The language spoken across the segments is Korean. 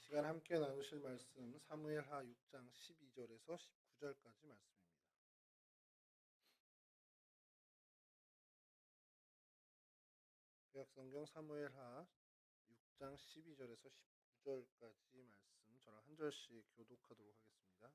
시간 함께 나누실 말씀 사무엘하 6장 12절에서 19절까지 말씀입니다. 구약성경 사무엘하 6장 12절에서 19절까지 말씀 저랑 한 절씩 교독하도록 하겠습니다.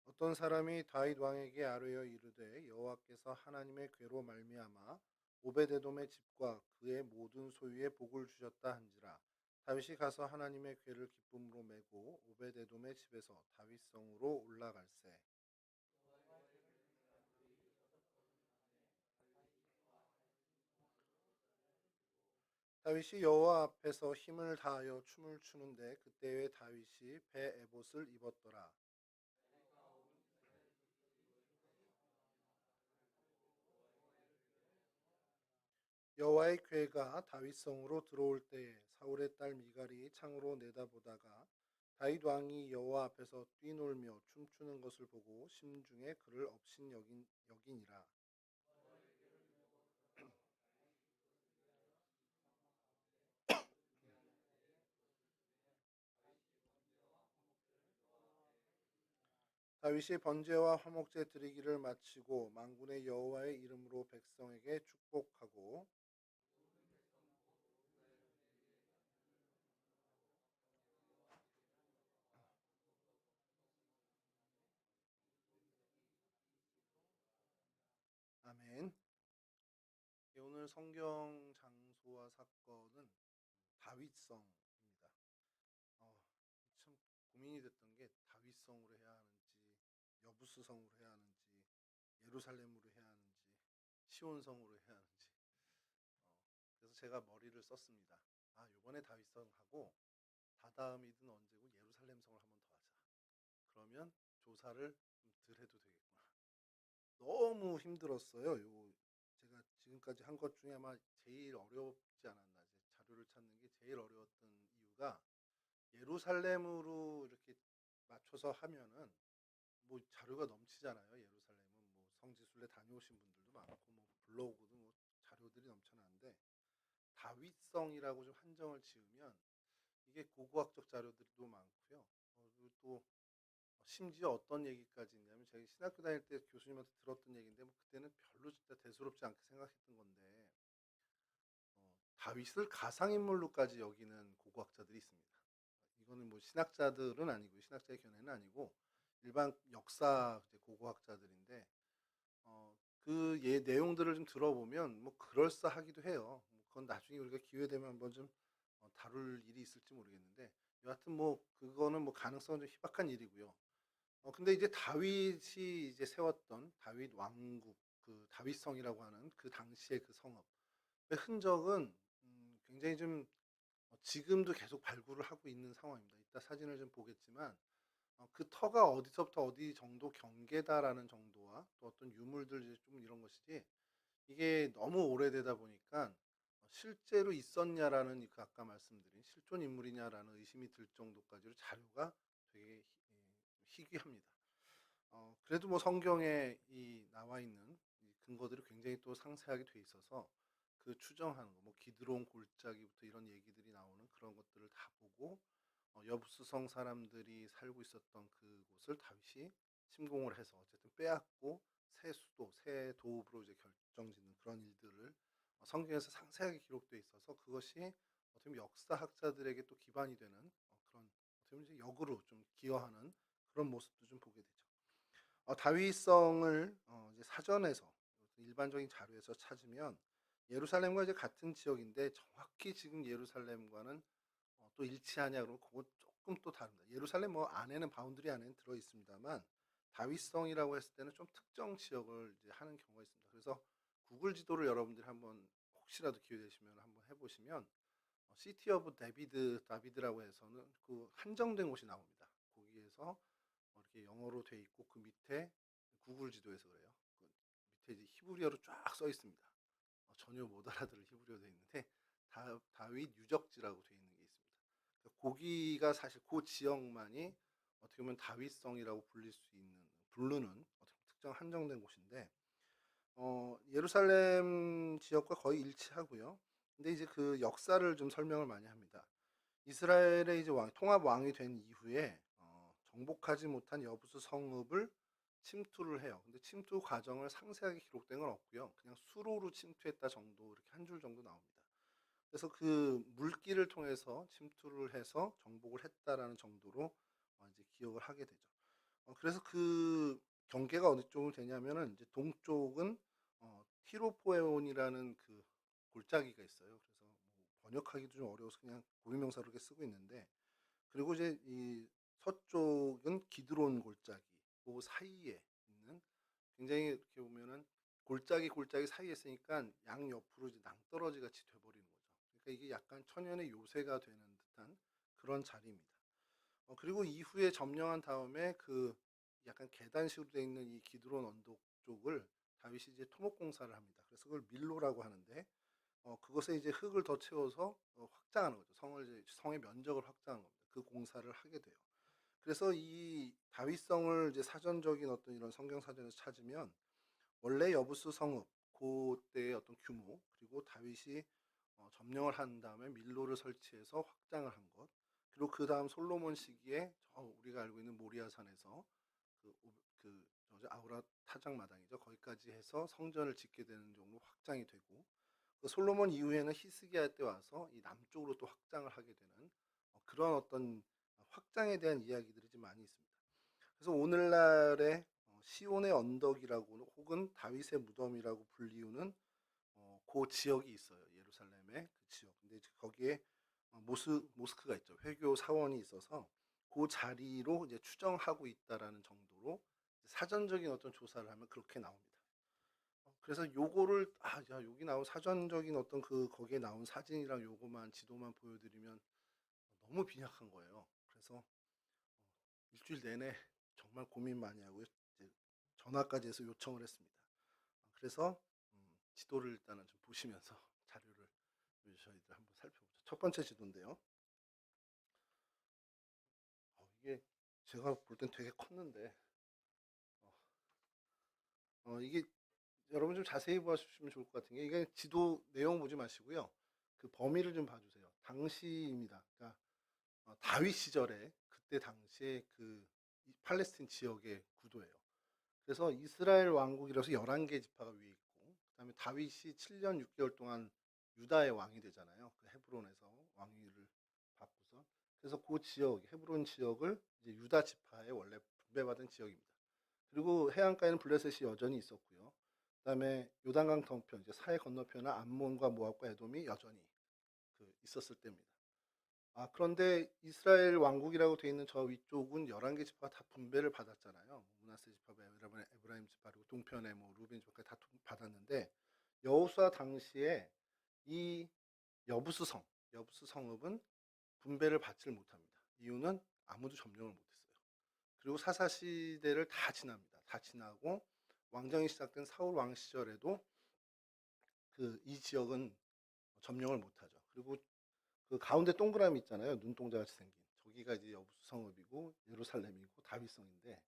어떤 사람이 다윗 왕에게 아뢰어 이르되 여호와께서 하나님의 궤로 말미암아 오베데돔의 집과 그의 모든 소유에 복을 주셨다 한지라. 다윗이 가서 하나님의 궤를 기쁨으로 메고 오베데돔의 집에서 다윗성으로 올라갈세. 다윗이 여호와 앞에서 힘을 다하여 춤을 추는데 그때에 다윗이 배 에봇을 입었더라. 여호와의 궤가 다윗성으로 들어올 때에 사울의 딸 미갈이 창으로 내다보다가 다윗 왕이 여호와 앞에서 뛰놀며 춤추는 것을 보고 심중에 그를 여기니라. 다윗이 번제와 화목제 드리기를 마치고 만군의 여호와의 이름으로 백성에게 축복하고 아멘. 오늘 성경 장소와 사건은 다윗성입니다. 참 고민이 됐던 게 다윗성으로 해야 하는지 여부스성으로 해야 하는지 예루살렘으로 해야 하는지 시온성으로 해야 하는지 그래서 제가 머리를 썼습니다. 이번에 다윗성하고 다다음이든 언제고 예루살렘성을 한번 더 하자. 그러면 조사를 좀 덜 해도 되겠구나. 너무 힘들었어요. 제가 지금까지 한 것 중에 아마 제일 어렵지 않았나. 이제 자료를 찾는 게 제일 어려웠던 이유가 예루살렘으로 이렇게 맞춰서 하면은 뭐 자료가 넘치잖아요. 예루살렘은 뭐 성지순례 다녀오신 분들도 많고 뭐 블로그도 뭐 자료들이 넘쳐나는데 다윗성이라고 좀 한정을 지으면 이게 고고학적 자료들도 많고요. 그리고 또 심지어 어떤 얘기까지 있냐면 제가 신학교 다닐 때 교수님한테 들었던 얘기인데 뭐 그때는 별로 진짜 대수롭지 않게 생각했던 건데 다윗을 가상인물로까지 여기는 고고학자들이 있습니다. 이거는 뭐 신학자들은 아니고 신학자의 견해는 아니고 일반 역사 고고학자들인데 그 내용들을 좀 들어보면 뭐 그럴싸하기도 해요. 그건 나중에 우리가 기회 되면 한번 좀 다룰 일이 있을지 모르겠는데 여하튼 뭐 그거는 뭐 가능성은 좀 희박한 일이고요. 근데 이제 다윗이 이제 세웠던 다윗 왕국 그 다윗성이라고 하는 그 당시의 그 성읍의 흔적은 굉장히 좀 지금도 계속 발굴을 하고 있는 상황입니다. 이따 사진을 좀 보겠지만 그 터가 어디서부터 어디 정도 경계다라는 정도와 또 어떤 유물들 이제 좀 이런 것이지 이게 너무 오래되다 보니까 실제로 있었냐라는 그 아까 말씀드린 실존 인물이냐라는 의심이 들 정도까지로 자료가 되게 희귀합니다. 그래도 뭐 성경에 이 나와 있는 이 근거들이 굉장히 또 상세하게 돼 있어서 그 추정하는 거, 뭐 기드론 골짜기부터 이런 얘기들이 나오는 그런 것들을 다 보고 여부스성 사람들이 살고 있었던 그곳을 다윗이 침공을 해서 어쨌든 빼앗고 새 수도, 새 도읍으로 이제 결정짓는 그런 일들을 성경에서 상세하게 기록되어 있어서 그것이 어떻게 보면 역사학자들에게 또 기반이 되는 그런 어떻게 보면 이제 역으로 좀 기여하는 그런 모습도 좀 보게 되죠. 다윗성을 이제 사전에서 일반적인 자료에서 찾으면 예루살렘과 이제 같은 지역인데 정확히 지금 예루살렘과는 또 일치하냐 그러면 그건 조금 또 다릅니다. 예루살렘 뭐 안에는 바운드리 안에는 들어 있습니다만 다윗성이라고 했을 때는 좀 특정 지역을 이제 하는 경우가 있습니다. 그래서 구글 지도를 여러분들이 한번 혹시라도 기회 되시면 한번 해보시면 시티 오브 다비드라고 해서는 그 한정된 곳이 나옵니다. 거기에서 이렇게 영어로 돼 있고 그 밑에 구글 지도에서 그래요. 그 밑에 이제 히브리어로 쫙 써 있습니다. 전혀 못 알아들을 히브리어 돼 있는데 다윗 유적지라고 돼 있는 게 있습니다. 거기가 사실 그 지역만이 어떻게 보면 다윗성이라고 부르는 어떻게 특정 한정된 곳인데 예루살렘 지역과 거의 일치하고요. 근데 이제 그 역사를 좀 설명을 많이 합니다. 이스라엘의 이제 통합 왕이 된 이후에 정복하지 못한 여부수 성읍을 침투를 해요. 근데 침투 과정을 상세하게 기록된 건 없고요. 그냥 수로로 침투했다 정도 이렇게 한 줄 정도 나옵니다. 그래서 그 물길을 통해서 침투를 해서 정복을 했다라는 정도로 이제 기억을 하게 되죠. 그래서 그 경계가 어느 쪽으로 되냐면은 이제 동쪽은 티로포에온이라는 그 골짜기가 있어요. 그래서 뭐 번역하기도 좀 어려워서 그냥 고유명사로 이렇게 쓰고 있는데, 그리고 이제 이 서쪽은 기드론 골짜기, 그 사이에 있는, 굉장히 이렇게 보면은 골짜기 사이에 있으니까 양 옆으로 이제 낭떠러지 같이 돼버리는 거죠. 그러니까 이게 약간 천연의 요새가 되는 듯한 그런 자리입니다. 그리고 이후에 점령한 다음에 그 약간 계단식으로 되어 있는 이 기드론 언덕 쪽을 다윗이 이제 토목 공사를 합니다. 그래서 그걸 밀로라고 하는데, 그것에 이제 흙을 더 채워서 확장하는 거죠. 성의 면적을 확장하는 겁니다. 그 공사를 하게 돼요. 그래서 이 다윗성을 이제 사전적인 어떤 이런 성경 사전에서 찾으면 원래 여부수 성읍 그때의 어떤 규모, 그리고 다윗이 점령을 한 다음에 밀로를 설치해서 확장을 한 것, 그리고 그 다음 솔로몬 시기에 우리가 알고 있는 모리아산에서 그, 아우라 타작마당이죠. 거기까지 해서 성전을 짓게 되는 정도 확장이 되고, 그 솔로몬 이후에는 히스기야 때 와서 이 남쪽으로 또 확장을 하게 되는 그런 어떤 확장에 대한 이야기들이 좀 많이 있습니다. 그래서 오늘날의 시온의 언덕이라고 혹은 다윗의 무덤이라고 불리우는 그 지역이 있어요. 예루살렘의 그 지역. 근데 거기에 모스크가 있죠. 회교 사원이 있어서 그 자리로 이제 추정하고 있다라는 정도로 사전적인 어떤 조사를 하면 그렇게 나옵니다. 그래서 요거를 야, 여기 나온 사전적인 어떤 그 거기에 나온 사진이랑 요거만 지도만 보여드리면 너무 빈약한 거예요. 그래서 일주일 내내 정말 고민 많이 하고 이제 전화까지 해서 요청을 했습니다. 그래서 지도를 일단은 좀 보시면서 자료를 저희들 한번 살펴보죠. 첫 번째 지도인데요. 이게 제가 볼 땐 되게 컸는데 이게 여러분 좀 자세히 보시면 좋을 것 같은 게, 이게 지도 내용 보지 마시고요. 그 범위를 좀 봐주세요. 당시입니다. 그러니까 다윗 시절에 그때 당시에 그 팔레스틴 지역의 구도예요. 그래서 이스라엘 왕국이라서 11개 지파가 위에 있고, 그다음에 다윗이 7년 6개월 동안 유다의 왕이 되잖아요. 그 헤브론에서 왕위를 받고서. 그래서 그 지역, 헤브론 지역을 이제 유다 지파에 원래 분배받은 지역입니다. 그리고 해안가에는 블레셋이 여전히 있었고요. 그다음에 요단강 동편, 이제 사해 건너편은 암몬과 모압과 에돔이 여전히 있었을 때입니다. 그런데 이스라엘 왕국이라고 되어 있는 저 위쪽은 11개 지파가 다 분배를 받았잖아요. 문하세 지파, 에브라임 지파, 그리고 동편에 뭐 루벤 지파까지 다 받았는데, 여호수아 당시에 이 여부스 성읍은 분배를 받지를 못합니다. 이유는 아무도 점령을 못했어요. 그리고 사사 시대를 다 지납니다. 다 지나고 왕정이 시작된 사울 왕 시절에도 이 지역은 점령을 못하죠. 그리고 그 가운데 동그라미 있잖아요. 눈동자 같이 생긴. 저기가 이제 여부수 성읍이고 예루살렘이고 다윗성인데,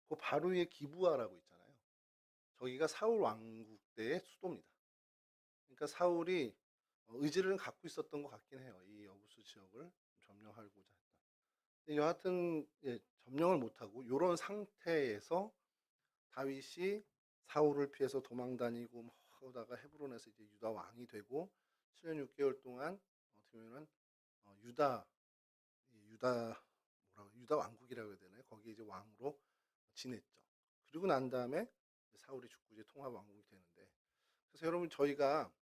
그 바로 위에 기부아라고 있잖아요. 저기가 사울 왕국 때의 수도입니다. 그러니까 사울이 의지를 갖고 있었던 것 같긴 해요. 이 여부수 지역을 점령하고자 했다. 근데 여하튼 점령을 못하고 이런 상태에서 다윗이 사울을 피해서 도망다니고 뭐 하다가 헤브론에서 이제 유다 왕이 되고 7년 6개월 동안 어떻게 보면은 유다 왕국이라고 해야 되나요? 거기에 이제 왕으로 지냈죠. 그리고 난 다음에 사울이 죽고 이제 통합 왕국이 되는데, 그래서 여러분 저희가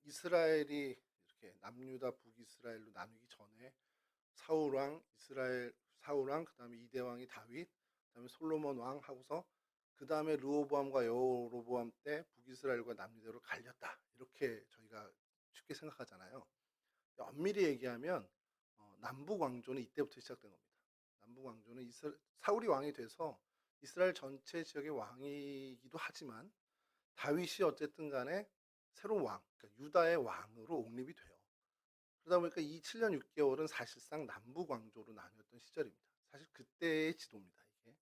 이스라엘이 이렇게 남유다 북이스라엘로 나누기 전에 사울 왕, 그다음에 이대 왕이 다윗, 그다음에 솔로몬 왕 하고서 그 다음에 르호보암과 여로보암 때 북이스라엘과 남유다로 갈렸다, 이렇게 저희가 쉽게 생각하잖아요. 엄밀히 얘기하면 남북 왕조는 이때부터 시작된 겁니다. 남북 왕조는 사울이 왕이 돼서 이스라엘 전체 지역의 왕이기도 하지만 다윗이 어쨌든 간에 새로운 왕, 그러니까 유다의 왕으로 옹립이 돼요. 그러다 보니까 이 7년 6개월은 사실상 남북 왕조로 나뉘었던 시절입니다. 사실 그때의 지도입니다, 이게.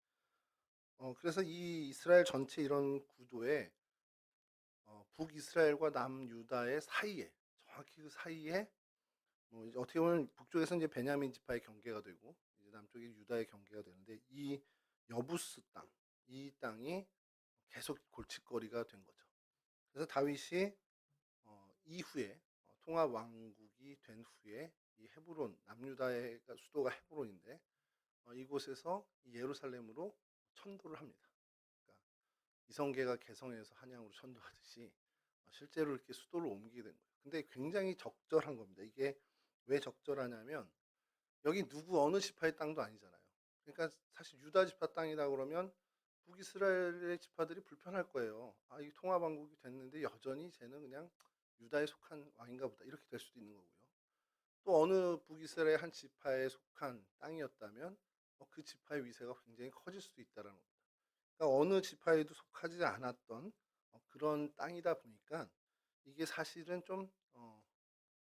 그래서 이 이스라엘 전체 이런 구도에 북이스라엘과 남유다의 사이에 정확히 그 사이에 뭐 이제 어떻게 보면 북쪽에서 이제 베냐민 지파의 경계가 되고 이제 남쪽이 유다의 경계가 되는데 이 여부스 땅, 이 땅이 계속 골칫거리가 된 거죠. 그래서 다윗이 이후에 통합 왕국이 된 후에 이 헤브론 남유다의 수도가 헤브론인데 이곳에서 예루살렘으로 천도를 합니다. 그러니까 이성계가 개성에서 한양으로 천도하듯이 실제로 이렇게 수도를 옮기게 된 거예요. 근데 굉장히 적절한 겁니다. 이게 왜 적절하냐면 여기 누구 어느 지파의 땅도 아니잖아요. 그러니까 사실 유다 지파 땅이다 그러면 북이스라엘의 지파들이 불편할 거예요. 아, 이 통합왕국이 됐는데 여전히 쟤는 그냥 유다에 속한 왕인가 보다 이렇게 될 수도 있는 거고요. 또 어느 북이스라엘 한 지파에 속한 땅이었다면 그 지파의 위세가 굉장히 커질 수도 있다는 겁니다. 그러니까 어느 지파에도 속하지 않았던 그런 땅이다 보니까 이게 사실은 좀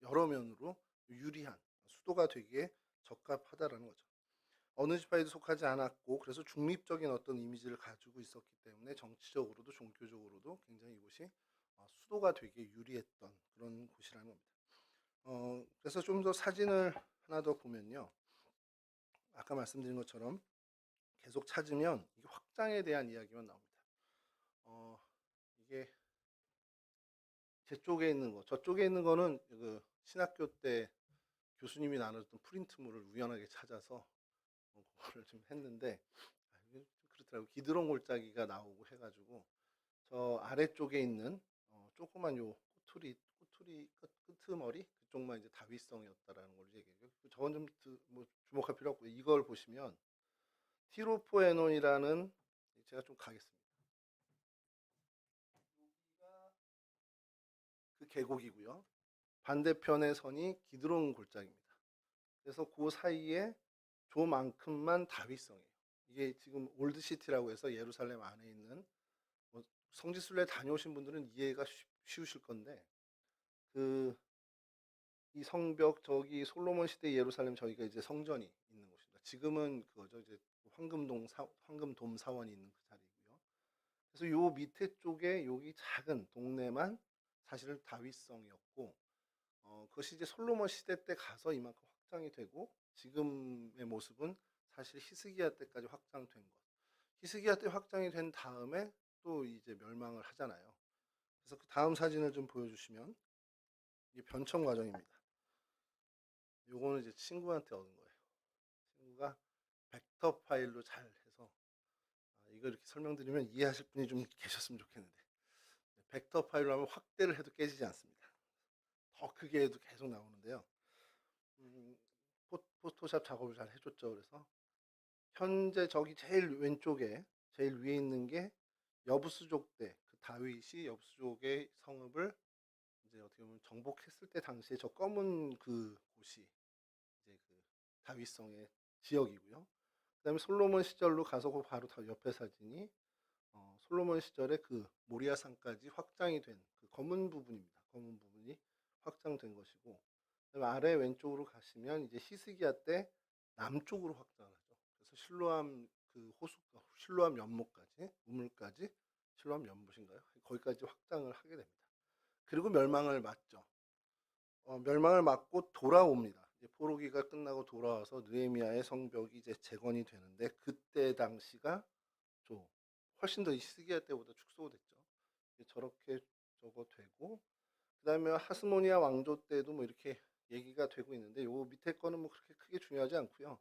여러 면으로 유리한 수도가 되기에 적합하다라는 거죠. 어느 지파에도 속하지 않았고 그래서 중립적인 어떤 이미지를 가지고 있었기 때문에 정치적으로도 종교적으로도 굉장히 이곳이 수도가 되기에 유리했던 그런 곳이라는 겁니다. 그래서 좀 더 사진을 하나 더 보면요. 아까 말씀드린 것처럼 계속 찾으면 이게 확장에 대한 이야기만 나옵니다. 이게 제 쪽에 있는 거, 저쪽에 있는 거는 그 신학교 때 교수님이 나눴던 프린트물을 우연하게 찾아서 그거를 좀 했는데 이게 좀 그렇더라고요. 기드론 골짜기가 나오고 해가지고 저 아래쪽에 있는 조그만 요 꼬투리 끄트머리 그쪽만 이제 다윗성이었다라는 걸 얘기해요. 저건 좀 뭐 주목할 필요 없고 이걸 보시면 티로포에논이라는 제가 좀 가겠습니다. 여기가 그 계곡이고요. 반대편의 선이 기드론 골짜기입니다. 그래서 그 사이에 조만큼만 다윗성이에요. 이게 지금 올드시티라고 해서 예루살렘 안에 있는 성지순례 다녀오신 분들은 이해가 쉬우실 건데 이 성벽 저기 솔로몬 시대 예루살렘 저기가 이제 성전이 있는 곳입니다. 지금은 그거죠. 이제 황금돔 사원이 있는 그 자리고요. 그래서 요 밑에 쪽에 여기 작은 동네만 사실은 다윗성이었고 그것이 이제 솔로몬 시대 때 가서 이만큼 확장이 되고 지금의 모습은 사실 히스기야 때까지 확장된 것. 히스기야 때 확장이 된 다음에 또 이제 멸망을 하잖아요. 그래서 그 다음 사진을 좀 보여주시면 이게 변청 과정입니다. 요거는 이제 친구한테 얻은 거예요. 친구가 벡터 파일로 잘 해서 이거 이렇게 설명드리면 이해하실 분이 좀 계셨으면 좋겠는데 벡터 파일로 하면 확대를 해도 깨지지 않습니다. 더 크게 해도 계속 나오는데요. 포토샵 작업을 잘 해줬죠. 그래서 현재 저기 제일 왼쪽에 제일 위에 있는 게 여부수족 때 그 다윗이 여부수족의 성읍을 이제 어떻게 보면 정복했을 때 당시에 저 검은 그 곳이 이제 그 다윗성의 지역이고요. 그다음에 솔로몬 시절로 가서 그 바로 옆에 사진이 솔로몬 시절에 그 모리아산까지 확장이 된 그 검은 부분입니다. 검은 부분이 확장된 것이고, 그다음에 아래 왼쪽으로 가시면 이제 히스기야 때 남쪽으로 확장을 하죠. 그래서 실로암 그 호수가 실로암 연못까지 우물까지 실로암 연못인가요? 거기까지 확장을 하게 됩니다. 그리고 멸망을 맞죠. 멸망을 맞고 돌아옵니다. 포로기가 끝나고 돌아와서 느헤미야의 성벽이 이제 재건이 되는데 그때 당시가 좀 훨씬 더 히스기야 때보다 축소됐죠. 저렇게 저거 되고 그다음에 하스모니아 왕조 때도 뭐 이렇게 얘기가 되고 있는데 요 밑에 거는 뭐 그렇게 크게 중요하지 않고요.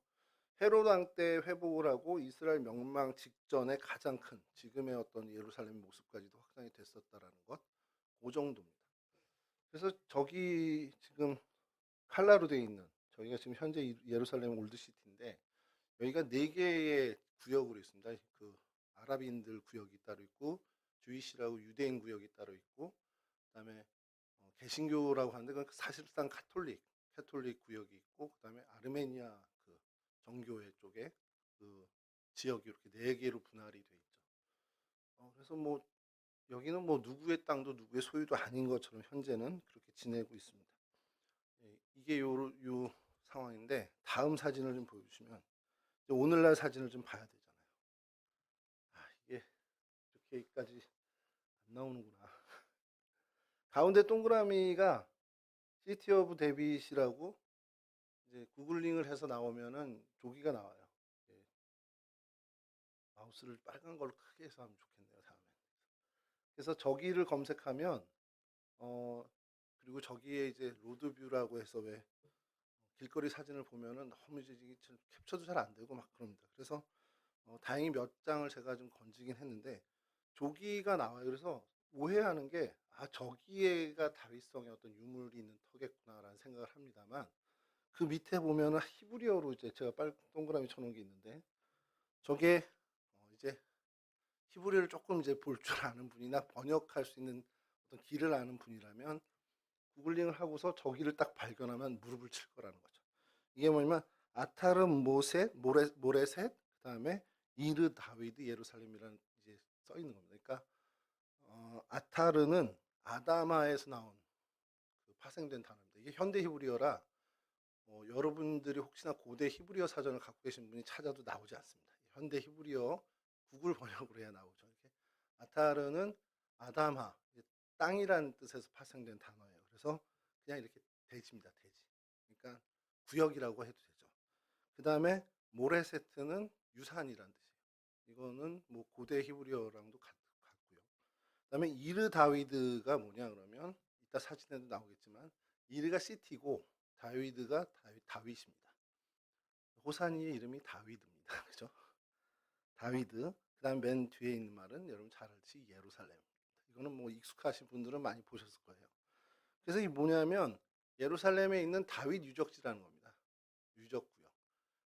헤롯 왕 때 회복을 하고 이스라엘 멸망 직전에 가장 큰 지금의 어떤 예루살렘 모습까지도 확장이 됐었다라는 것, 그 정도입니다. 그래서 저기 지금 칼라로 되어 있는 저희가 지금 현재 예루살렘 올드시티인데 여기가 4개의 구역으로 있습니다. 그 아랍인들 구역이 따로 있고 주이시라고 유대인 구역이 따로 있고 그다음에 개신교라고 하는데 그건 사실상 캐톨릭 구역이 있고 그다음에 아르메니아 그 정교회 쪽에 그 지역이 이렇게 4개로 분할이 돼 있죠. 그래서 뭐 여기는 뭐 누구의 땅도 누구의 소유도 아닌 것처럼 현재는 그렇게 지내고 있습니다. 이게 요 상황인데 다음 사진을 좀 보여주시면 오늘날 사진을 좀 봐야 되잖아요. 이게 이렇게까지 안 나오는구나. 가운데 동그라미가 시티 오브 데빗이라고 이제 구글링을 해서 나오면은 조기가 나와요. 예. 마우스를 빨간 걸로 크게 해서 하면 좋겠네요, 다음에. 그래서 저기를 검색하면 그리고 저기에 이제 로드 뷰라고 해서 왜 길거리 사진을 보면은 너무 이제 이게 캡처도 잘 안 되고 막 그럽니다. 그래서 다행히 몇 장을 제가 좀 건지긴 했는데 조기가 나와요. 그래서 오해하는 게 '아 저기에가 다윗성의 어떤 유물이 있는 터겠구나.'라는 생각을 합니다만 그 밑에 보면은 히브리어로 이제 제가 동그라미 쳐 놓은 게 있는데 저게 이제 히브리어를 조금 이제 볼 줄 아는 분이나 번역할 수 있는 어떤 길을 아는 분이라면 구글링을 하고서 저기를 딱 발견하면 무릎을 칠 거라는 거죠. 이게 뭐냐면 아타름 모레셋 그다음에 이르 다위드 예루살렘이라는 이제 써 있는 겁니다. 그러니까 아타르는 아다마에서 나온 그 파생된 단어입니다. 이게 현대 히브리어라 여러분들이 혹시나 고대 히브리어 사전을 갖고 계신 분이 찾아도 나오지 않습니다. 현대 히브리어 구글 번역으로 해야 나오죠. 이렇게 아타르는 아담하, 땅이라는 뜻에서 파생된 단어예요. 그래서 그냥 이렇게 대지입니다. 대지. 그러니까 구역이라고 해도 되죠. 그 다음에 모레세트는 유산이라는 뜻이에요. 이거는 뭐 고대 히브리어랑도 같고요. 그 다음에 이르 다위드가 뭐냐 그러면 이따 사진에도 나오겠지만 이르가 시티고 다위드가 다윗입니다. 호산이의 이름이 다위드입니다. 그죠? 다위드. 그 다음 맨 뒤에 있는 말은 여러분 잘 알듯이 예루살렘. 이거는 뭐 익숙하신 분들은 많이 보셨을 거예요. 그래서 이게 뭐냐면 예루살렘에 있는 다윗 유적지라는 겁니다. 유적구요.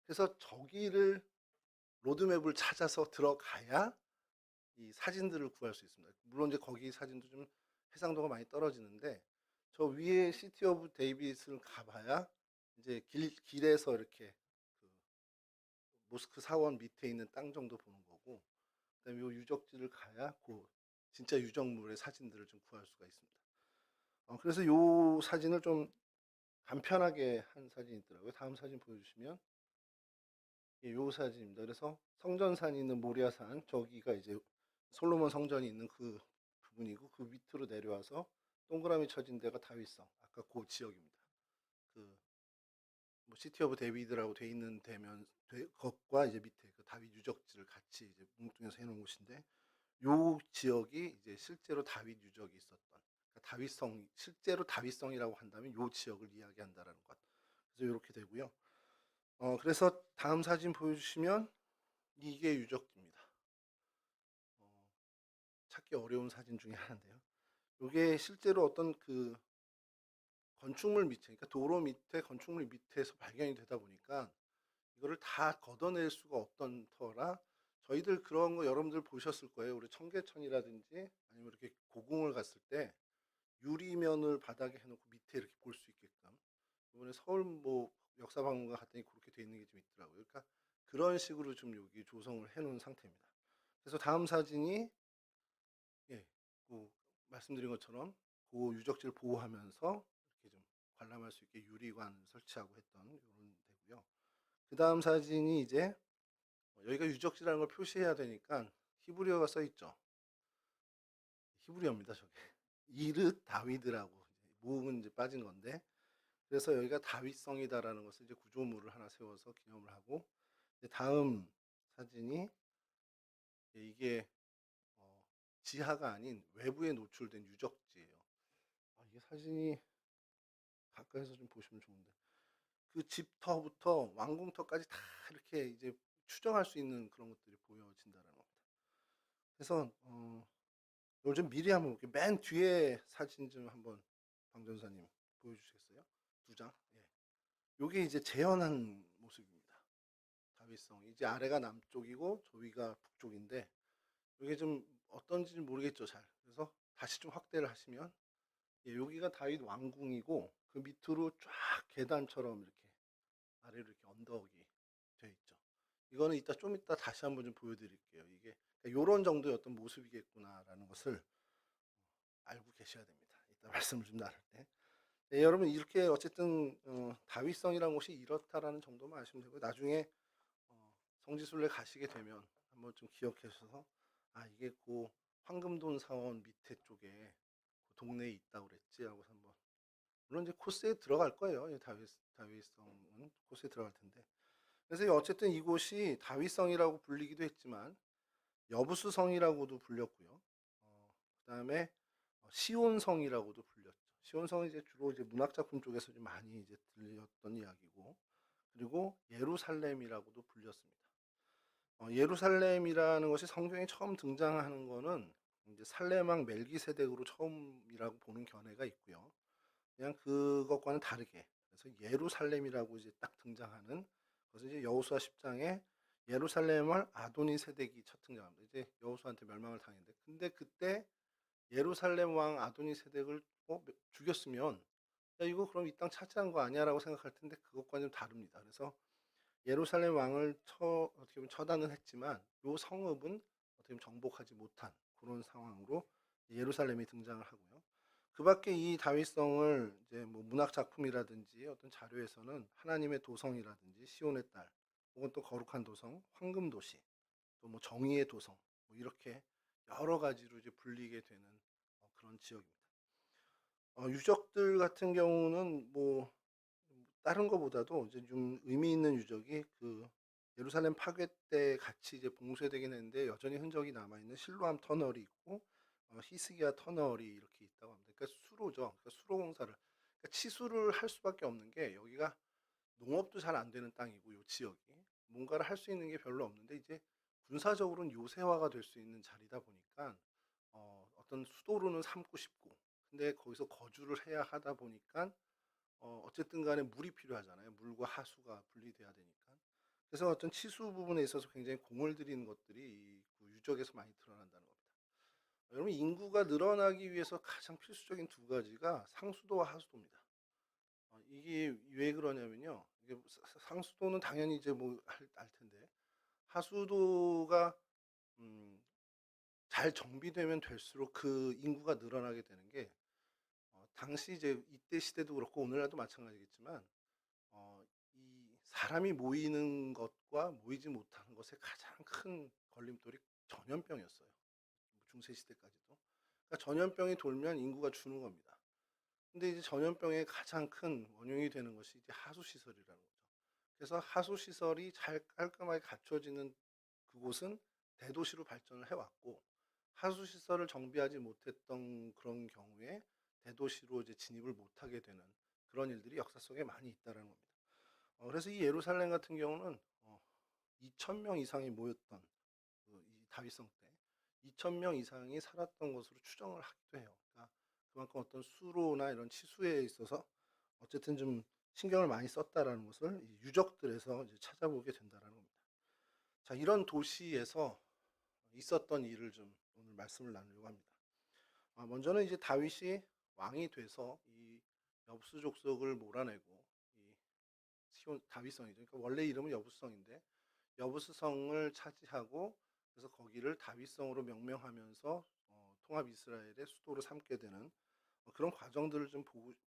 그래서 저기를 로드맵을 찾아서 들어가야 이 사진들을 구할 수 있습니다. 물론 이제 거기 사진도 좀 해상도가 많이 떨어지는데 저 위에 시티 오브 데이빗을 가봐야 이제 길에서 이렇게 그 모스크 사원 밑에 있는 땅 정도 보는 거고 그다음에 요 유적지를 가야 그 진짜 유적물의 사진들을 좀 구할 수가 있습니다. 그래서 요 사진을 좀 간편하게 한 사진이 있더라고요. 다음 사진 보여주시면 요 사진입니다. 그래서 성전산이 있는 모리아산 저기가 이제 솔로몬 성전이 있는 그 부분이고 그 밑으로 내려와서 동그라미 쳐진 데가 다윗성 아까 그 지역입니다. 그 뭐 시티 오브 데비드라고 돼 있는 대면 것과 이제 밑에 그 다윗 유적지를 같이 이제 뭉뚱해서 해놓은 곳인데 요 지역이 이제 실제로 다윗 유적이 있었던 그러니까 다윗성 실제로 다윗성이라고 한다면 요 지역을 이야기한다라는 것. 그래서 이렇게 되고요. 그래서 다음 사진 보여주시면 이게 유적지입니다. 찾기 어려운 사진 중에 하나인데요. 이게 실제로 어떤 그 건축물 밑에, 그러니까 도로 밑에 건축물 밑에서 발견이 되다 보니까 이거를 다 걷어낼 수가 없던 터라 저희들 그런 거 여러분들 보셨을 거예요. 우리 청계천이라든지 아니면 이렇게 고궁을 갔을 때 유리면을 바닥에 해놓고 밑에 이렇게 볼 수 있게끔 이번에 서울 뭐 역사박물관 갔더니 그렇게 돼 있는 게 좀 있더라고요. 그러니까 그런 식으로 좀 여기 조성을 해놓은 상태입니다. 그래서 다음 사진이 예, 그 말씀드린 것처럼 그 유적지를 보호하면서 이렇게 좀 관람할 수 있게 유리관을 설치하고 했던 이런 데고요. 그 다음 사진이 이제 여기가 유적지라는 걸 표시해야 되니까 히브리어가 써 있죠. 히브리어입니다, 저게. 이르 다위드라고 모음은 이제 빠진 건데 그래서 여기가 다윗성이다라는 것을 이제 구조물을 하나 세워서 기념을 하고 다음 사진이 이게 지하가 아닌 외부에 노출된 유적지예요. 이게 사진이 가까이서 좀 보시면 좋은데 그 집터부터 왕궁터까지 다 이렇게 이제 추정할 수 있는 그런 것들이 보여진다는 겁니다. 그래서 이걸 좀 미리 한번 볼게요. 맨 뒤에 사진 좀 한번 방 전사님 보여주시겠어요? 두 장. 예. 요게 이제 재현한 모습입니다. 다윗성. 이제 아래가 남쪽이고 저 위가 북쪽인데 이게 좀 어떤지 모르겠죠, 잘. 그래서 다시 좀 확대를 하시면 여기가 다윗 왕궁이고 그 밑으로 쫙 계단처럼 이렇게 아래로 이렇게 언덕이 되어 있죠. 이거는 좀 이따 다시 한번 좀 보여드릴게요. 이게 이런 정도의 어떤 모습이겠구나라는 것을 알고 계셔야 됩니다. 이따 말씀을 좀 나눌 때. 네, 여러분 이렇게 어쨌든 다윗성이라는 곳이 이렇다라는 정도만 아시면 되고 나중에 성지순례 가시게 되면 한번 좀 기억하셔서 이게 그 황금돈 사원 밑에 쪽에 그 동네에 있다고 그랬지 하고 한번 물론 이제 코스에 들어갈 거예요. 이 다윗성은 코스에 들어갈 텐데. 그래서 어쨌든 이곳이 다윗성이라고 불리기도 했지만 여부수성이라고도 불렸고요. 그다음에 시온성이라고도 불렸죠. 시온성은 이제 주로 이제 문학 작품 쪽에서 좀 많이 이제 들렸던 이야기고, 그리고 예루살렘이라고도 불렸습니다. 예루살렘이라는 것이 성경에 처음 등장하는 거는 이제 살레망 멜기세덱으로 처음이라고 보는 견해가 있고요. 그냥 그것과는 다르게, 그래서 예루살렘이라고 이제 딱 등장하는 것은 이제 여호수아 10장에 예루살렘을 아도니 세덱이 첫 등장합니다. 이제 여호수아한테 멸망을 당했는데, 근데 그때 예루살렘 왕 아도니 세덱을 죽였으면 야 이거 그럼 이 땅 차지한 거 아니야라고 생각할 텐데 그것과는 좀 다릅니다. 그래서 예루살렘 왕을 어떻게 보면 처단은 했지만 요 성읍은 어떻게 보면 정복하지 못한 그런 상황으로 예루살렘이 등장을 하고요. 그 밖에 이 다윗성을 이제 뭐 문학 작품이라든지 어떤 자료에서는 하나님의 도성이라든지 시온의 딸, 혹은 또 거룩한 도성, 황금 도시, 또 뭐 정의의 도성, 뭐 이렇게 여러 가지로 이제 불리게 되는 그런 지역입니다. 유적들 같은 경우는 뭐 다른 것보다도 이제 좀 의미 있는 유적이 그 예루살렘 파괴 때 같이 이제 봉쇄되긴 했는데 여전히 흔적이 남아 있는 실로암 터널이 있고, 히스기야 터널이 이렇게 있다고 합니다. 그러니까 수로죠. 그러니까 수로 공사를, 그러니까 치수를 할 수밖에 없는 게 여기가 농업도 잘 안 되는 땅이고, 요 지역이 뭔가를 할 수 있는 게 별로 없는데 이제 군사적으로는 요새화가 될 수 있는 자리다 보니까 어떤 수도로는 삼고 싶고, 근데 거기서 거주를 해야 하다 보니까 어쨌든 간에 물이 필요하잖아요. 물과 하수가 분리돼야 되니까. 그래서 어떤 치수 부분에 있어서 굉장히 공을 들이는 것들이 이그 유적에서 많이 드러난다는 겁니다. 여러분, 인구가 늘어나기 위해서 가장 필수적인 두 가지가 상수도와 하수도입니다. 이게 왜 그러냐면요. 이게 상수도는 당연히 이제 뭐 알 텐데, 하수도가 잘 정비되면 될수록 그 인구가 늘어나게 되는 게, 당시 이제 이때 시대도 그렇고 오늘날도 마찬가지겠지만 이 사람이 모이는 것과 모이지 못하는 것의 가장 큰 걸림돌이 전염병이었어요. 중세 시대까지도. 그러니까 전염병이 돌면 인구가 주는 겁니다. 근데 이제 전염병의 가장 큰 원흉이 되는 것이 이제 하수 시설이라는 거죠. 그래서 하수 시설이 잘 깔끔하게 갖춰지는 그곳은 대도시로 발전을 해왔고, 하수 시설을 정비하지 못했던 그런 경우에 대도시로 이제 진입을 못하게 되는 그런 일들이 역사 속에 많이 있다는 겁니다. 그래서 이 예루살렘 같은 경우는 2천 명 이상이 모였던 이 다윗성 때 2천 명 이상이 살았던 것으로 추정을 하기도 해요. 그러니까 그만큼 어떤 수로나 이런 치수에 있어서 어쨌든 좀 신경을 많이 썼다라는 것을 이 유적들에서 이제 찾아보게 된다는 겁니다. 자, 이런 도시에서 있었던 일을 좀 오늘 말씀을 나누려고 합니다. 먼저는 이제 다윗이 왕이 돼서 이 여부수 족속을 몰아내고 이 시온 다윗성이죠. 그러니까 원래 이름은 여부성인데 여부스성을 차지하고, 그래서 거기를 다윗성으로 명명하면서 통합 이스라엘의 수도로 삼게 되는 그런 과정들을 좀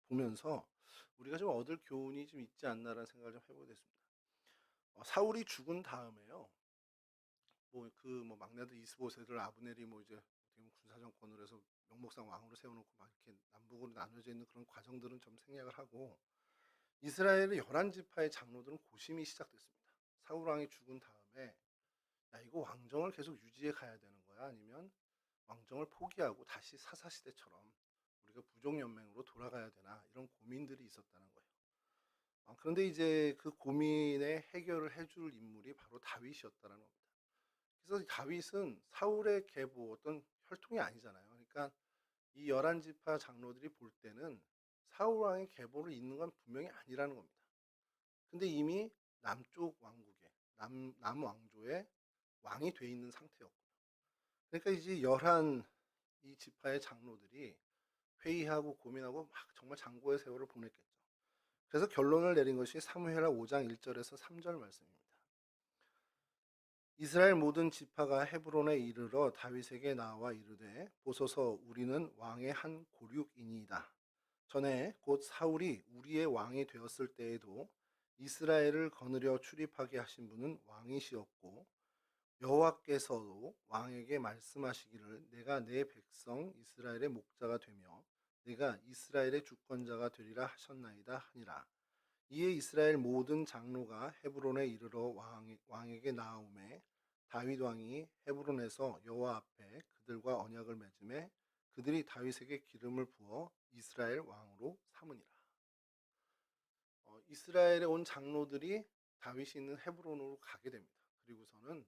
보면서 우리가 좀 얻을 교훈이 좀 있지 않나라는 생각을 좀 해보게 됐습니다. 사울이 죽은 다음에요. 뭐 막내들 이스보셋을 아브넬이 뭐 이제 어떻게 보면 군사 정권으로 해서 명목상 왕으로 세워놓고 막 이렇게 남북으로 나눠져 있는 그런 과정들은 좀 생략을 하고, 이스라엘의 11지파의 장로들은 고심이 시작됐습니다. 사울 왕이 죽은 다음에 야 이거 왕정을 계속 유지해 가야 되는 거야, 아니면 왕정을 포기하고 다시 사사시대처럼 우리가 부족연맹으로 돌아가야 되나, 이런 고민들이 있었다는 거예요. 그런데 이제 그 고민에 해결을 해줄 인물이 바로 다윗이었다는 겁니다. 그래서 다윗은 사울의 계보 어떤 혈통이 아니잖아요. 그러니까 이 11지파 장로들이 볼 때는 사울 왕의 계보를 잇는 건 분명히 아니라는 겁니다. 근데 이미 남쪽 왕국의 남왕조의 왕이 돼 있는 상태였고요. 그러니까 이제 11이 지파의 장로들이 회의하고 고민하고 막 정말 장고의 세월을 보냈겠죠. 그래서 결론을 내린 것이 사무엘하 5장 1절에서 3절 말씀입니다. 이스라엘 모든 지파가 헤브론에 이르러 다윗에게 나와 이르되 보소서 우리는 왕의 한 고륙이니이다. 전에 곧 사울이 우리의 왕이 되었을 때에도 이스라엘을 거느려 출입하게 하신 분은 왕이시었고, 여호와께서도 왕에게 말씀하시기를 내가 내 백성 이스라엘의 목자가 되며 내가 이스라엘의 주권자가 되리라 하셨나이다 하니라. 이에 이스라엘 모든 장로가 헤브론에 이르러 왕에게 나아오매 다윗 왕이 헤브론에서 여호와 앞에 그들과 언약을 맺음에 그들이 다윗에게 기름을 부어 이스라엘 왕으로 삼으니라. 이스라엘에 온 장로들이 다윗이 있는 헤브론으로 가게 됩니다. 그리고서는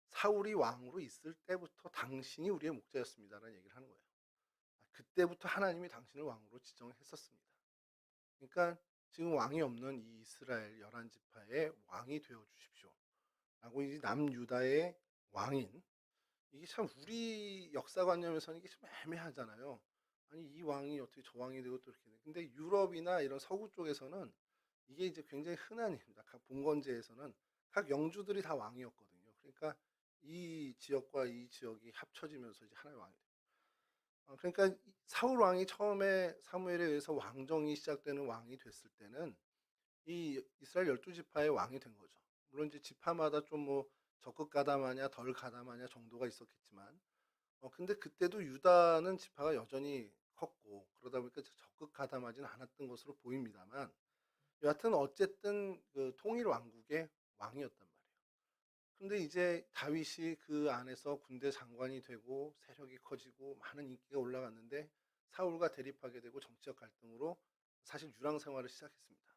사울이 왕으로 있을 때부터 당신이 우리의 목자였습니다라는 얘기를 하는 거예요. 그때부터 하나님이 당신을 왕으로 지정했었습니다. 그러니까 지금 왕이 없는 이 이스라엘 11지파의 왕이 되어 주십시오. 라고 이 남유다의 왕인, 이게 참 우리 역사관념에서는 이게 좀 애매하잖아요. 아니 이 왕이 어떻게 저 왕이 되고 또 이렇게 돼. 근데 유럽이나 이런 서구 쪽에서는 이게 이제 굉장히 흔한 일입니다. 각 봉건제에서는 각 영주들이 다 왕이었거든요. 그러니까 이 지역과 이 지역이 합쳐지면서 이제 하나의 왕이 돼요. 그러니까 사울 왕이 처음에 사무엘에 의해서 왕정이 시작되는 왕이 됐을 때는 이 이스라엘 12지파의 왕이 된 거죠. 물론 이제 지파마다 좀 뭐 적극 가담하냐 덜 가담하냐 정도가 있었겠지만, 근데 그때도 유다는 지파가 여전히 컸고 그러다 보니까 적극 가담하지는 않았던 것으로 보입니다만, 여하튼 어쨌든 그 통일 왕국의 왕이었단 말이에요. 근데 이제 다윗이 그 안에서 군대 장관이 되고 세력이 커지고 많은 인기가 올라갔는데 사울과 대립하게 되고 정치적 갈등으로 사실 유랑 생활을 시작했습니다.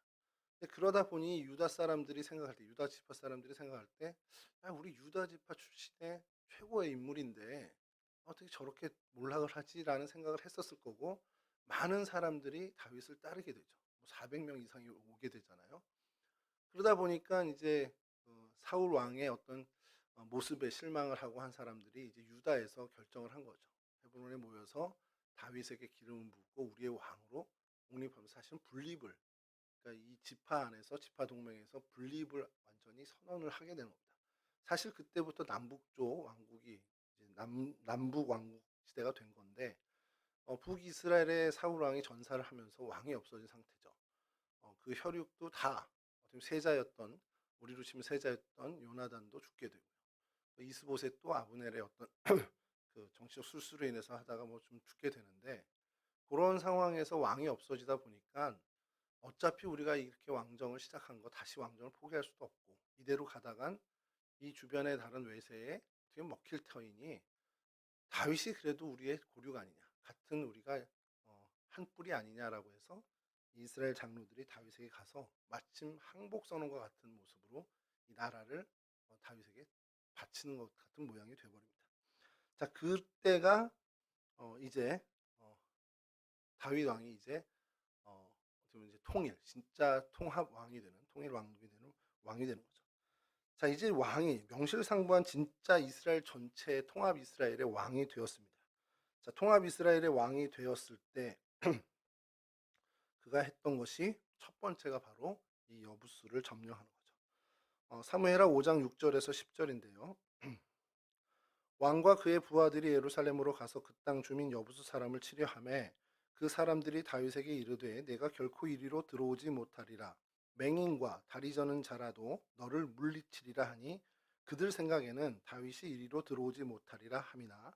그러다 보니 유다 사람들이 생각할 때, 유다 지파 사람들이 생각할 때, 야, 우리 유다 지파 출신의 최고의 인물인데 어떻게 저렇게 몰락을 하지라는 생각을 했었을 거고, 많은 사람들이 다윗을 따르게 되죠. 400명 이상이 오게 되잖아요. 그러다 보니까 이제 사울 왕의 어떤 모습에 실망을 하고 한 사람들이 이제 유다에서 결정을 한 거죠. 헤브론에 모여서 다윗에게 기름을 붓고 우리의 왕으로 독립하면서 사실은 분립을, 그러니까 이 지파 안에서 지파 동맹에서 분립을 완전히 선언을 하게 되는 겁니다. 사실 그때부터 남북조 왕국이 이제 남북 왕국 시대가 된 건데, 북이스라엘의 사울 왕이 전사를 하면서 왕이 없어진 상태죠. 그 혈육도 다 어떻게 세자였던, 우리로 치면 세자였던 요나단도 죽게 되고요. 이스보셋도 아브넬의 어떤 그 정치적 술수로 인해서 하다가 뭐 좀 죽게 되는데, 그런 상황에서 왕이 없어지다 보니까 어차피 우리가 이렇게 왕정을 시작한 거 다시 왕정을 포기할 수도 없고, 이대로 가다간 이 주변의 다른 외세에 어떻게 먹힐 터이니 다윗이 그래도 우리의 고류가 아니냐, 같은 우리가 한 뿌리 아니냐라고 해서 이스라엘 장로들이 다윗에게 가서 마침 항복 선언과 같은 모습으로 이 나라를 다윗에게 바치는 것 같은 모양이 되어버립니다. 자, 그때가 이제 다윗 왕이 이제 어떻게 보면 이제 통일, 진짜 통합 왕이 되는, 통일 왕국이 되는 왕이 되는 거죠. 자, 이제 왕이 명실상부한 진짜 이스라엘 전체의 통합 이스라엘의 왕이 되었습니다. 자, 통합 이스라엘의 왕이 되었을 때 그가 했던 것이 첫 번째가 바로 이 여부수를 점령하는 거죠. 사무엘하 5장 6절에서 10절인데요. 왕과 그의 부하들이 예루살렘으로 가서 그 땅 주민 여부수 사람을 치려하매 그 사람들이 다윗에게 이르되 내가 결코 이리로 들어오지 못하리라. 맹인과 다리 저는 자라도 너를 물리치리라 하니 그들 생각에는 다윗이 이리로 들어오지 못하리라 함이나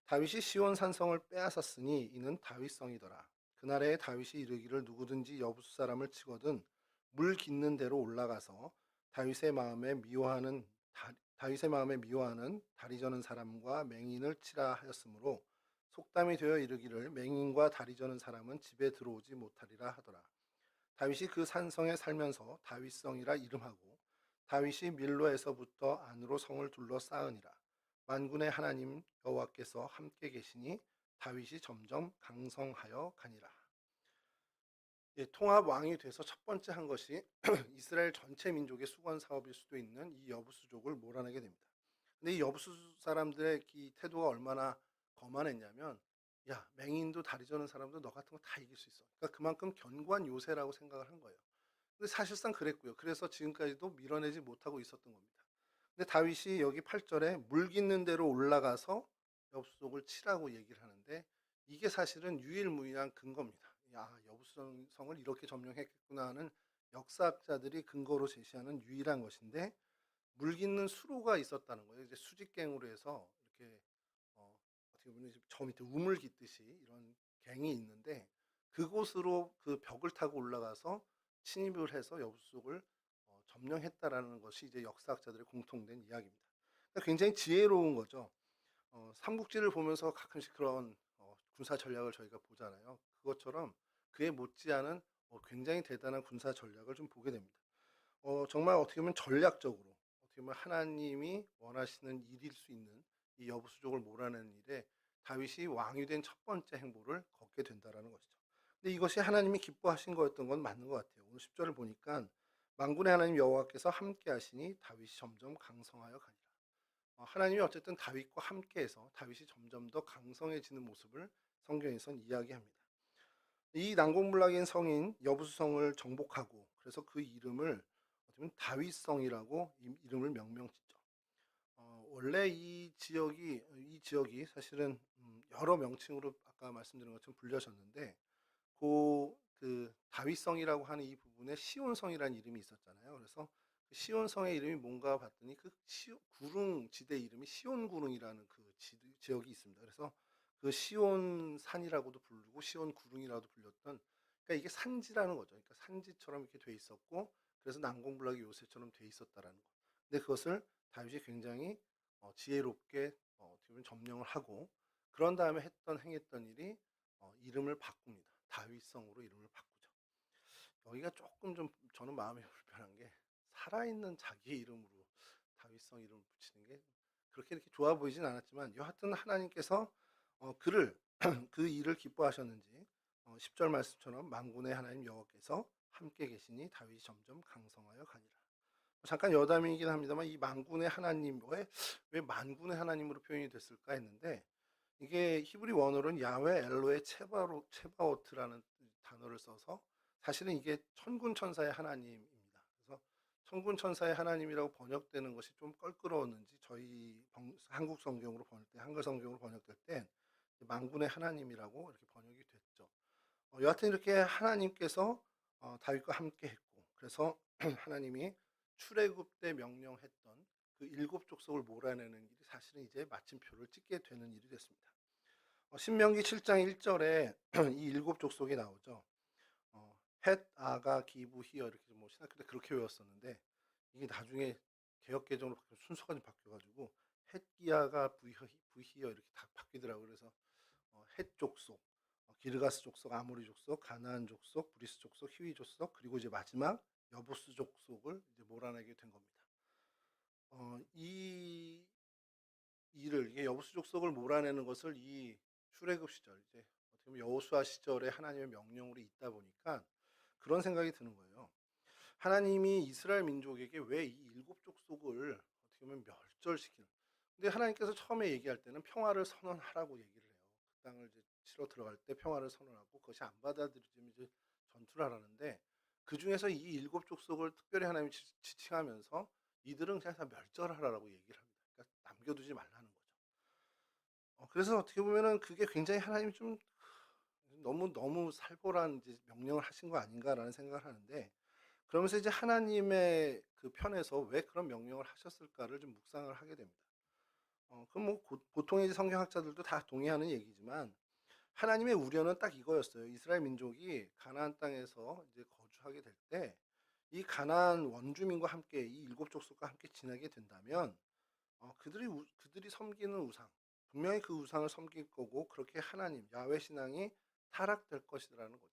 다윗이 시온 산성을 빼앗았으니 이는 다윗성이더라. 그날에 다윗이 이르기를 누구든지 여부수 사람을 치거든 물 깃는 대로 올라가서 다윗의 마음에 미워하는 다리 저는 사람과 맹인을 치라 하였으므로 속담이 되어 이르기를 맹인과 다리 저는 사람은 집에 들어오지 못하리라 하더라. 다윗이 그 산성에 살면서 다윗성이라 이름하고 다윗이 밀로에서부터 안으로 성을 둘러 쌓으니라. 만군의 하나님 여호와께서 함께 계시니 다윗이 점점 강성하여 가니라. 예, 통합 왕이 돼서 첫 번째 한 것이 이스라엘 전체 민족의 수건 사업일 수도 있는 이 여부수족을 몰아내게 됩니다. 근데 이 여부수 사람들의 이 태도가 얼마나 거만했냐면, 야, 맹인도 다리 저는 사람도 너 같은 거 다 이길 수 있어. 그러니까 그만큼 견고한 요새라고 생각을 한 거예요. 근데 사실상 그랬고요. 그래서 지금까지도 밀어내지 못하고 있었던 겁니다. 근데 다윗이 여기 8절에 물 깃는 대로 올라가서 여부수족을 치라고 얘기를 하는데, 이게 사실은 유일무이한 근거입니다. 야, 여부성을 이렇게 점령했구나 하는 역사학자들이 근거로 제시하는 유일한 것인데, 물 깃는 수로가 있었다는 거예요. 이제 수직갱으로 해서 이렇게 어떻게 보면 저 밑에 우물 깃듯이 이런 갱이 있는데 그곳으로 그 벽을 타고 올라가서 침입을 해서 여부족을 점령했다라는 것이 이제 역사학자들의 공통된 이야기입니다. 그러니까 굉장히 지혜로운 거죠. 삼국지를 보면서 가끔씩 그런 군사 전략을 저희가 보잖아요. 그것처럼 그에 못지않은 굉장히 대단한 군사 전략을 좀 보게 됩니다. 정말 어떻게 보면 전략적으로 어떻게 보면 하나님이 원하시는 일일 수 있는 이 여부수족을 몰아내는 일에 다윗이 왕이 된 첫 번째 행보를 걷게 된다라는 것이죠. 근데 이것이 하나님이 기뻐하신 거였던 건 맞는 것 같아요. 오늘 10절을 보니까 만군의 하나님 여호와께서 함께 하시니 다윗이 점점 강성하여 가니라. 하나님이 어쨌든 다윗과 함께해서 다윗이 점점 더 강성해지는 모습을 성경에선 이야기합니다. 이 난공불락인 성인 여부수성을 정복하고 그래서 그 이름을 어떻게 보면 다윗성이라고 이름을 명명짓죠. 원래 이 지역이 사실은 여러 명칭으로 아까 말씀드린 것처럼 불려졌는데 그 다윗성이라고 하는 이 부분에 시온성이라는 이름이 있었잖아요. 그래서 그 시온성의 이름이 뭔가 봤더니 그 구릉 지대 이름이 시온구릉이라는 그 지역이 있습니다. 그래서 그 시온산이라고도 부르고 시온구릉이라고도 불렸던, 그러니까 이게 산지라는 거죠. 그러니까 산지처럼 이렇게 돼 있었고 그래서 난공불락의 요새처럼 돼 있었다라는 거. 근데 그것을 다윗이 굉장히 지혜롭게 어떻게 보면 점령을 하고 그런 다음에 행했던 일이 이름을 바꿉니다. 다윗성으로 이름을 바꾸죠. 여기가 조금 좀 저는 마음이 불편한 게 살아있는 자기 이름으로 다윗성 이름을 붙이는 게 그렇게 이렇게 좋아 보이진 않았지만 여하튼 하나님께서 그를 그 일을 기뻐하셨는지 10절 말씀처럼 만군의 하나님 여호와께서 함께 계시니 다윗이 점점 강성하여 가니라. 잠깐 여담이긴 합니다만 이 만군의 하나님, 왜 만군의 하나님으로 표현이 됐을까 했는데 이게 히브리 원어로는 야훼 엘로의 체바오트라는 단어를 써서 사실은 이게 천군 천사의 하나님입니다. 그래서 천군 천사의 하나님이라고 번역되는 것이 좀 껄끄러웠는지 저희 한국 성경으로 번역 때, 한글 성경으로 번역될 때 만군의 하나님이라고 이렇게 번역이 됐죠. 여하튼 이렇게 하나님께서 다윗과 함께 했고 그래서 하나님이 출애굽 때 명령했던 그 일곱 족속을 몰아내는 일이 사실은 이제 마침표를 찍게 되는 일이 됐습니다. 신명기 7장 1절에 이 일곱 족속이 나오죠. 헷, 아가, 기부, 히어 이렇게 뭐 신학교 때 그렇게 외웠었는데 이게 나중에 개역 개정으로 순서가 좀 바뀌어가지고 헷, 기아가, 부히어 이렇게 다 바뀌더라고요. 그래서 헷 족속, 기르가스 족속, 아모리 족속, 가나안 족속, 브리스 족속, 히위 족속, 그리고 이제 마지막 여부스 족속을 이제 몰아내게 된 겁니다. 이 일을 이게 여부스 족속을 몰아내는 것을 이 출애굽 시절 이제 어떻게 보면 여호수아 시절에 하나님의 명령으로 있다 보니까 그런 생각이 드는 거예요. 하나님이 이스라엘 민족에게 왜 이 일곱 족속을 어떻게 보면 멸절시키는? 근데 하나님께서 처음에 얘기할 때는 평화를 선언하라고 얘기를 해요. 그 땅을 이제 치러 들어갈 때 평화를 선언하고 그것이 안 받아들여지면 이제 전투를 하라는데 그 중에서 이 일곱 족속을 특별히 하나님이 지칭하면서 이들은 그냥 다 멸절하라고 얘기를 합니다. 그러니까 남겨두지 말라는 거죠. 그래서 어떻게 보면은 그게 굉장히 하나님이 좀 너무 살벌한 이제 명령을 하신 거 아닌가라는 생각을 하는데 그러면서 이제 하나님의 그 편에서 왜 그런 명령을 하셨을까를 좀 묵상을 하게 됩니다. 그럼 뭐 보통의 이제 성경학자들도 다 동의하는 얘기지만 하나님의 우려는 딱 이거였어요. 이스라엘 민족이 가나안 땅에서 이제 거주하게 될 때 이 가나안 원주민과 함께 이 일곱 족속과 함께 지내게 된다면 그들이 섬기는 우상, 분명히 그 우상을 섬길 거고 그렇게 하나님 야훼 신앙이 타락될 것이라는 거죠.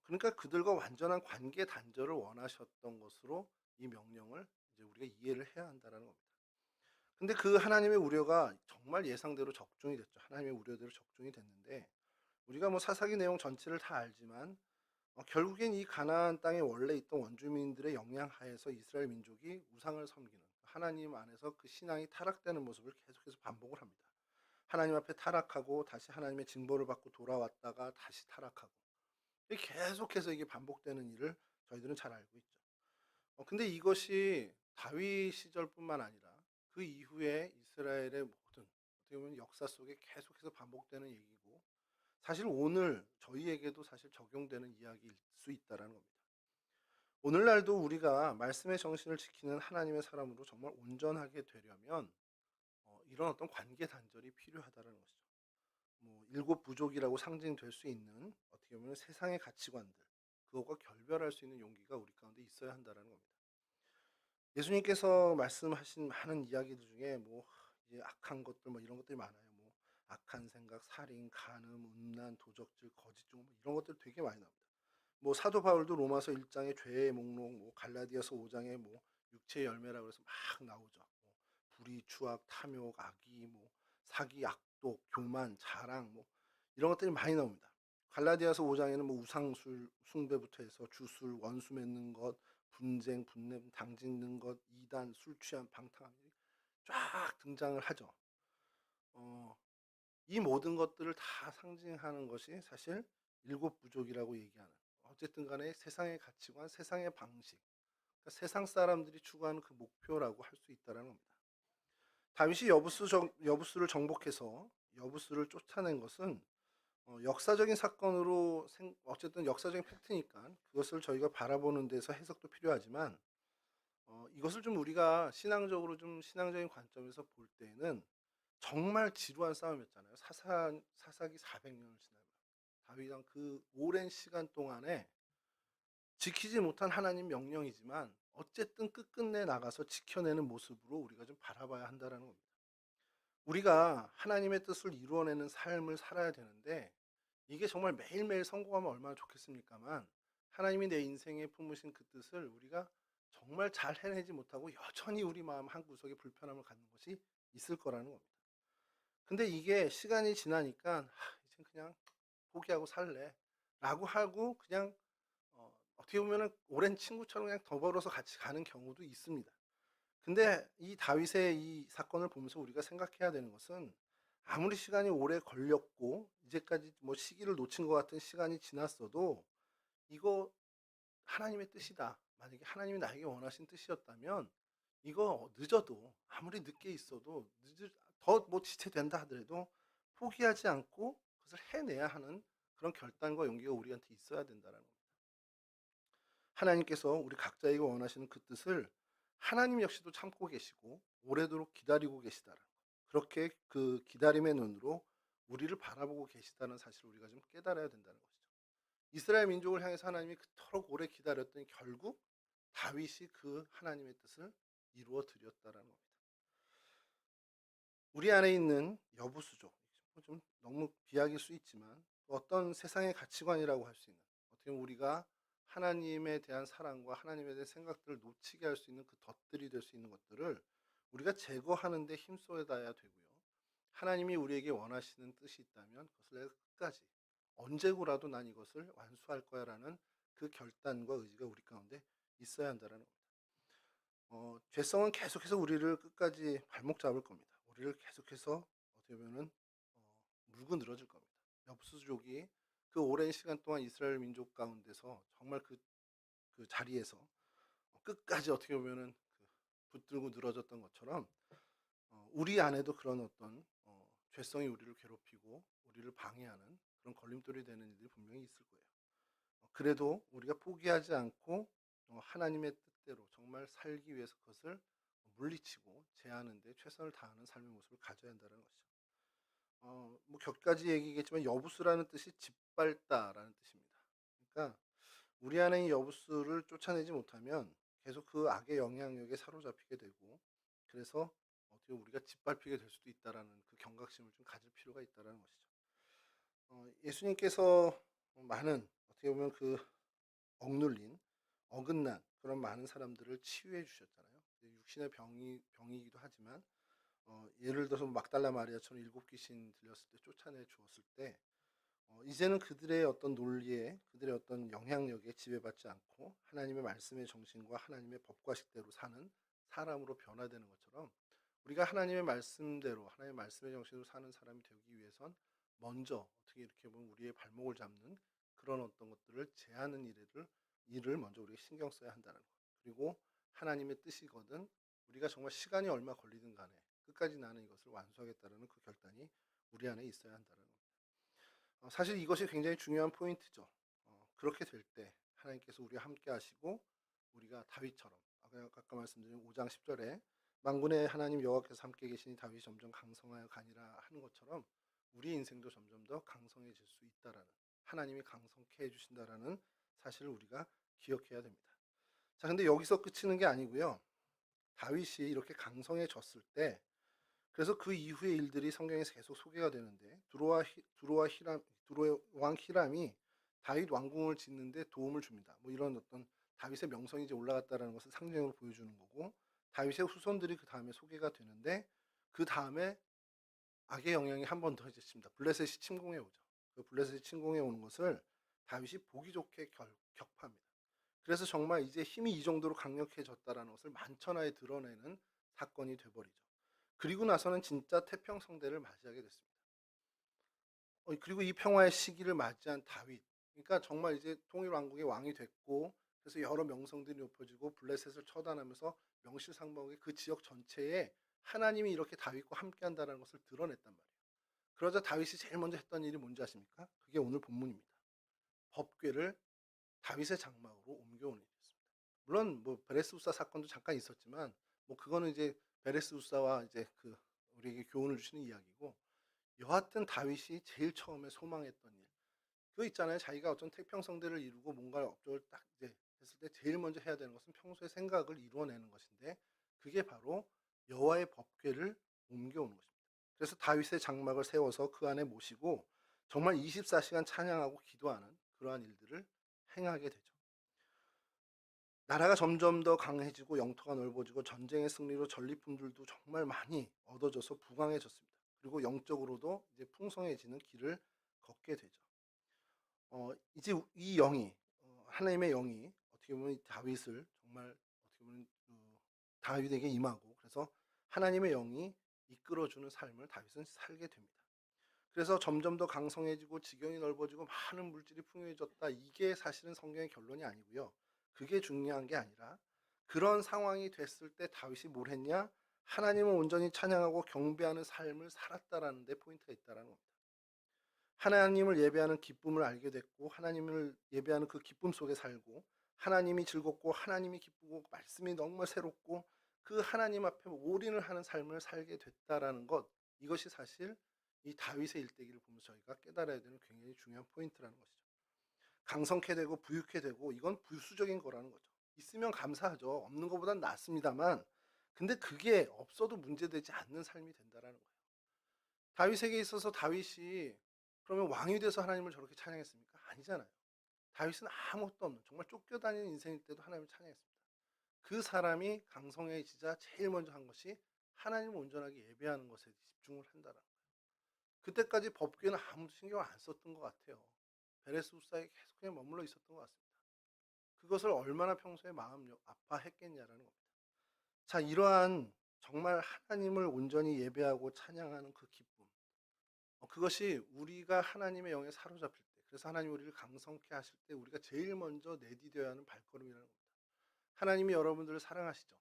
그러니까 그들과 완전한 관계 단절을 원하셨던 것으로 이 명령을 이제 우리가 이해를 해야 한다라는 겁니다. 근데 그 하나님의 우려가 정말 예상대로 적중이 됐죠. 하나님의 우려대로 적중이 됐는데 우리가 뭐 사사기 내용 전체를 다 알지만 결국엔 이 가나안 땅에 원래 있던 원주민들의 영향 하에서 이스라엘 민족이 우상을 섬기는 하나님 안에서 그 신앙이 타락되는 모습을 계속해서 반복을 합니다. 하나님 앞에 타락하고 다시 하나님의 징벌을 받고 돌아왔다가 다시 타락하고 계속해서 이게 반복되는 일을 저희들은 잘 알고 있죠. 근데 이것이 다윗 시절뿐만 아니라 그 이후에 이스라엘의 모든 어떻게 보면 역사 속에 계속해서 반복되는 얘기고 사실 오늘 저희에게도 사실 적용되는 이야기일 수 있다라는 겁니다. 오늘날도 우리가 말씀의 정신을 지키는 하나님의 사람으로 정말 온전하게 되려면 이런 어떤 관계 단절이 필요하다는 것이죠. 뭐 일곱 부족이라고 상징될 수 있는 어떻게 보면 세상의 가치관들 그것과 결별할 수 있는 용기가 우리 가운데 있어야 한다라는 겁니다. 예수님께서 말씀하신 많은 이야기들 중에 뭐 이제 악한 것들 뭐 이런 것들이 많아요. 뭐 악한 생각, 살인, 간음, 음란, 도적질, 거짓 증거 뭐 이런 것들 되게 많이 나옵니다. 뭐 사도 바울도 로마서 1 장의 죄의 목록, 뭐 갈라디아서 5 장의 뭐 육체의 열매라고 해서 막 나오죠. 뭐 불의, 추악, 탐욕, 악의, 뭐 사기, 악독, 교만, 자랑 뭐 이런 것들이 많이 나옵니다. 갈라디아서 5 장에는 뭐 우상술 숭배부터 해서 주술, 원수 맺는 것, 분쟁, 분냄, 당짓는 것, 이단, 술 취한, 방탕함 쫙 등장을 하죠. 어, 이 모든 것들을 다 상징하는 것이 사실 일곱 부족이라고 얘기하는 어쨌든 간에 세상의 가치관, 세상의 방식, 그러니까 세상 사람들이 추구하는 그 목표라고 할 수 있다는 겁니다. 다윗이 여부수를 정복해서 여부수를 쫓아낸 것은 역사적인 사건으로 어쨌든 역사적인 팩트니까 그것을 저희가 바라보는 데서 해석도 필요하지만 이것을 좀 우리가 신앙적으로 좀 신앙적인 관점에서 볼 때는 정말 지루한 싸움이었잖아요. 사사기 400년을 지나면 다윗왕 그 오랜 시간 동안에 지키지 못한 하나님 명령이지만 어쨌든 끝끝내 나가서 지켜내는 모습으로 우리가 좀 바라봐야 한다라는 겁니다. 우리가 하나님의 뜻을 이루어내는 삶을 살아야 되는데 이게 정말 매일매일 성공하면 얼마나 좋겠습니까만 하나님이 내 인생에 품으신 그 뜻을 우리가 정말 잘 해내지 못하고 여전히 우리 마음 한구석에 불편함을 갖는 것이 있을 거라는 겁니다. 근데 이게 시간이 지나니까 이제 그냥 포기하고 살래 라고 하고 그냥 어떻게 보면은 오랜 친구처럼 그냥 더불어서 같이 가는 경우도 있습니다. 근데 이 다윗의 이 사건을 보면서 우리가 생각해야 되는 것은 아무리 시간이 오래 걸렸고 이제까지 뭐 시기를 놓친 것 같은 시간이 지났어도 이거 하나님의 뜻이다. 만약에 하나님이 나에게 원하신 뜻이었다면 이거 늦어도 아무리 늦게 있어도 더 뭐 지체된다 하더라도 포기하지 않고 그것을 해내야 하는 그런 결단과 용기가 우리한테 있어야 된다는 겁니다. 하나님께서 우리 각자에게 원하시는 그 뜻을 하나님 역시도 참고 계시고 오래도록 기다리고 계시다는 것. 그렇게 그 기다림의 눈으로 우리를 바라보고 계시다는 사실을 우리가 좀 깨달아야 된다는 것이죠. 이스라엘 민족을 향해서 하나님이 그토록 오래 기다렸더니 결국 다윗이 그 하나님의 뜻을 이루어 드렸다라는 겁니다. 우리 안에 있는 여부수족, 좀 너무 비약일 수 있지만 어떤 세상의 가치관이라고 할 수 있는 어떻게 보면 우리가 하나님에 대한 사랑과 하나님에 대한 생각들을 놓치게 할 수 있는 그 덫들이 될 수 있는 것들을 우리가 제거하는 데 힘써야 되고요. 하나님이 우리에게 원하시는 뜻이 있다면 그것을 내가 끝까지 언제고라도 난 이것을 완수할 거야라는 그 결단과 의지가 우리 가운데 있어야 한다는 겁니다. 죄성은 계속해서 우리를 끝까지 발목 잡을 겁니다. 우리를 계속해서 어떻게 보면은 물고 늘어질 겁니다. 엽수족이 그 오랜 시간 동안 이스라엘 민족 가운데서 정말 그 자리에서 끝까지 어떻게 보면은 그 붙들고 늘어졌던 것처럼 우리 안에도 그런 어떤 죄성이 우리를 괴롭히고 우리를 방해하는 그런 걸림돌이 되는 일들이 분명히 있을 거예요. 그래도 우리가 포기하지 않고 하나님의 뜻대로 정말 살기 위해서 그것을 물리치고 제하는 데 최선을 다하는 삶의 모습을 가져야 한다는 것이죠. 뭐 몇 가지 얘기겠지만 여부수라는 뜻이 짓밟다라는 뜻입니다. 그러니까 우리 안에 이 여부수를 쫓아내지 못하면 계속 그 악의 영향력에 사로잡히게 되고 그래서 어떻게 우리가 짓밟히게 될 수도 있다라는 그 경각심을 좀 가질 필요가 있다라는 것이죠. 예수님께서 많은 어떻게 보면 그 억눌린 어긋난 그런 많은 사람들을 치유해 주셨잖아요. 육신의 병이기도 하지만 예를 들어서 막달라 마리아처럼 일곱 귀신 들렸을 때 쫓아내 주었을 때 이제는 그들의 어떤 논리에 그들의 어떤 영향력에 지배받지 않고 하나님의 말씀의 정신과 하나님의 법과 식대로 사는 사람으로 변화되는 것처럼 우리가 하나님의 말씀대로 하나님의 말씀의 정신으로 사는 사람이 되기 위해선 먼저 어떻게 이렇게 보면 우리의 발목을 잡는 그런 어떤 것들을 제하는 일을 먼저 우리가 신경 써야 한다는 것. 그리고 하나님의 뜻이거든 우리가 정말 시간이 얼마 걸리든 간에 끝까지 나는 이것을 완수하겠다는 그 결단이 우리 안에 있어야 한다는 겁니다. 사실 이것이 굉장히 중요한 포인트죠. 그렇게 될 때 하나님께서 우리와 함께 하시고 우리가 다윗처럼 아까 말씀드린 5장 10절에 만군의 하나님 여호와께서 함께 계시니 다윗이 점점 강성하여 가니라 하는 것처럼 우리 인생도 점점 더 강성해질 수 있다라는, 하나님이 강성케 해주신다라는 사실을 우리가 기억해야 됩니다. 자, 근데 여기서 그치는 게 아니고요. 다윗이 이렇게 강성해졌을 때, 그래서 그 이후의 일들이 성경에서 계속 소개가 되는데, 두로와 왕 히람이 다윗 왕궁을 짓는데 도움을 줍니다. 뭐 이런 어떤 다윗의 명성이 이제 올라갔다라는 것을 상징으로 보여주는 거고, 다윗의 후손들이 그 다음에 소개가 되는데, 그 다음에 악의 영향이 한 번 더 있습니다. 블레셋이 침공해 오죠. 그 블레셋이 침공해 오는 것을 다윗이 보기 좋게 격파합니다. 그래서 정말 이제 힘이 이 정도로 강력해졌다라는 것을 만천하에 드러내는 사건이 돼버리죠. 그리고 나서는 진짜 태평성대를 맞이하게 됐습니다. 그리고 이 평화의 시기를 맞이한 다윗, 그러니까 정말 이제 통일왕국의 왕이 됐고, 그래서 여러 명성들이 높여지고 블레셋을 처단하면서 명실상부하게 그 지역 전체에 하나님이 이렇게 다윗과 함께한다는 것을 드러냈단 말이에요. 그러자 다윗이 제일 먼저 했던 일이 뭔지 아십니까? 그게 오늘 본문입니다. 법궤를 다윗의 장막으로 옮겨오는 일이었습니다. 물론 뭐 베레스우사 사건도 잠깐 있었지만, 뭐 그거는 이제 베레스우사와 이제 그 우리에게 교훈을 주시는 이야기고, 여하튼 다윗이 제일 처음에 소망했던 일, 그거 있잖아요. 자기가 어떤 태평성대를 이루고 뭔가 업적을 딱 이제 했을 때 제일 먼저 해야 되는 것은 평소의 생각을 이루어내는 것인데, 그게 바로 여호와의 법궤를 옮겨오는 것입니다. 그래서 다윗의 장막을 세워서 그 안에 모시고 정말 24시간 찬양하고 기도하는 그러한 일들을 행하게 되죠. 나라가 점점 더 강해지고 영토가 넓어지고 전쟁의 승리로 전리품들도 정말 많이 얻어져서 부강해졌습니다. 그리고 영적으로도 이제 풍성해지는 길을 걷게 되죠. 이제 이 영이, 하나님의 영이 어떻게 보면 다윗을 정말 어떻게 보면 다윗에게 임하고, 그래서 하나님의 영이 이끌어주는 삶을 다윗은 살게 됩니다. 그래서 점점 더 강성해지고 지경이 넓어지고 많은 물질이 풍요해졌다. 이게 사실은 성경의 결론이 아니고요. 그게 중요한 게 아니라, 그런 상황이 됐을 때 다윗이 뭘 했냐? 하나님을 온전히 찬양하고 경배하는 삶을 살았다라는 데 포인트가 있다는 겁니다. 하나님을 예배하는 기쁨을 알게 됐고, 하나님을 예배하는 그 기쁨 속에 살고, 하나님이 즐겁고 하나님이 기쁘고 말씀이 너무 새롭고 그 하나님 앞에 올인을 하는 삶을 살게 됐다라는 것, 이것이 사실 이 다윗의 일대기를 보면서 저희가 깨달아야 되는 굉장히 중요한 포인트라는 것이죠. 강성케 되고 부유케 되고, 이건 부수적인 거라는 거죠. 있으면 감사하죠. 없는 것보단 낫습니다만, 근데 그게 없어도 문제되지 않는 삶이 된다라는 거예요. 다윗에게 있어서 다윗이 그러면 왕이 돼서 하나님을 저렇게 찬양했습니까? 아니잖아요. 다윗은 아무것도 없는 정말 쫓겨다니는 인생일 때도 하나님을 찬양했습니다. 그 사람이 강성해지자 제일 먼저 한 것이 하나님을 온전하게 예배하는 것에 집중을 한다는 거예요. 그때까지 법궤는 아무도 신경을 안 썼던 것 같아요. 베레스우사에 계속 그냥 머물러 있었던 것 같습니다. 그것을 얼마나 평소에 마음 아파했겠냐라는 겁니다. 자, 이러한 정말 하나님을 온전히 예배하고 찬양하는 그 기쁨, 그것이 우리가 하나님의 영에 사로잡힐 때, 그래서 하나님 우리를 강성케 하실 때 우리가 제일 먼저 내디뎌야 하는 발걸음이라는 겁니다. 하나님이 여러분들을 사랑하시죠.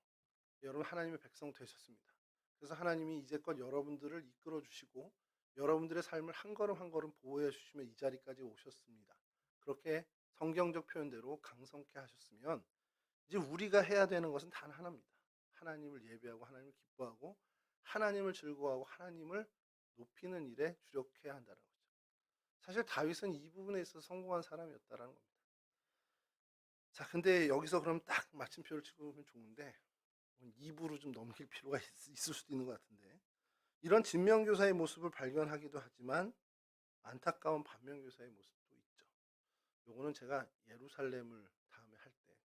여러분 하나님의 백성 되셨습니다. 그래서 하나님이 이제껏 여러분들을 이끌어 주시고 여러분들의 삶을 한 걸음 한 걸음 보호해 주시며 이 자리까지 오셨습니다. 그렇게 성경적 표현대로 강성케 하셨으면, 이제 우리가 해야 되는 것은 단 하나입니다. 하나님을 예배하고 하나님을 기뻐하고 하나님을 즐거워하고 하나님을 높이는 일에 주력해야 한다는 거죠. 사실 다윗은 이 부분에 있어서 성공한 사람이었다는 겁니다. 자, 근데 여기서 그럼 딱 마침표를 찍으면 좋은데 2부로 좀 넘길 필요가 있을 수도 있는 것 같은데, 이런 진명교사의 모습을 발견하기도 하지만 안타까운 반면교사의 모습도 있죠. 요거는 제가 예루살렘을 다음에 할 때 좀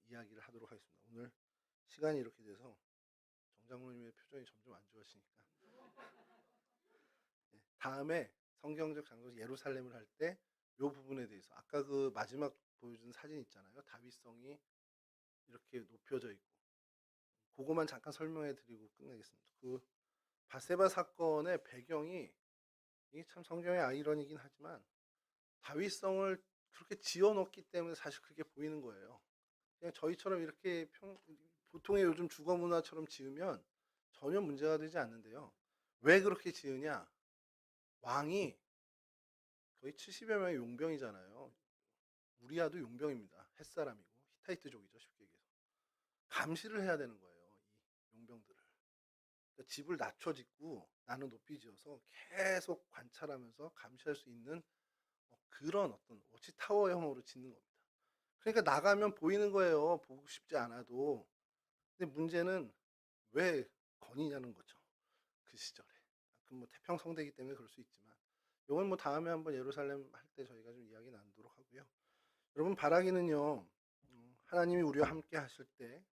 이야기를 하도록 하겠습니다. 오늘 시간이 이렇게 돼서 정 장로님의 표정이 점점 안 좋아지니까 다음에 성경적 장소 예루살렘을 할 때 요 부분에 대해서, 아까 그 마지막 보여준 사진 있잖아요. 다윗성이 이렇게 높여져 있고, 그거만 잠깐 설명해 드리고 끝내겠습니다. 그 바세바 사건의 배경이, 이게 참 성경의 아이러니긴 하지만 다윗성을 그렇게 지어놓기 때문에 사실 그게 보이는 거예요. 그냥 저희처럼 이렇게 보통의 요즘 주거 문화처럼 지으면 전혀 문제가 되지 않는데요. 왜 그렇게 지으냐? 왕이 거의 70여 명의 용병이잖아요. 우리아도 용병입니다. 햇사람이고 히타이트족이죠, 쉽게 얘기해서. 감시를 해야 되는 거예요, 이 용병들을. 그러니까 집을 낮춰 짓고 나는 높이 지어서 계속 관찰하면서 감시할 수 있는 그런 어떤 워치타워형으로 짓는 겁니다. 그러니까 나가면 보이는 거예요, 보고 싶지 않아도. 근데 문제는 왜 건이냐는 거죠, 그 시절에. 그 뭐 태평성대이기 때문에 그럴 수 있지만 요건 뭐 다음에 한번 예루살렘 할 때 저희가 좀 이야기 나누도록 하고요. 여러분 바라기는요, 하나님이 우리와 함께 하실 때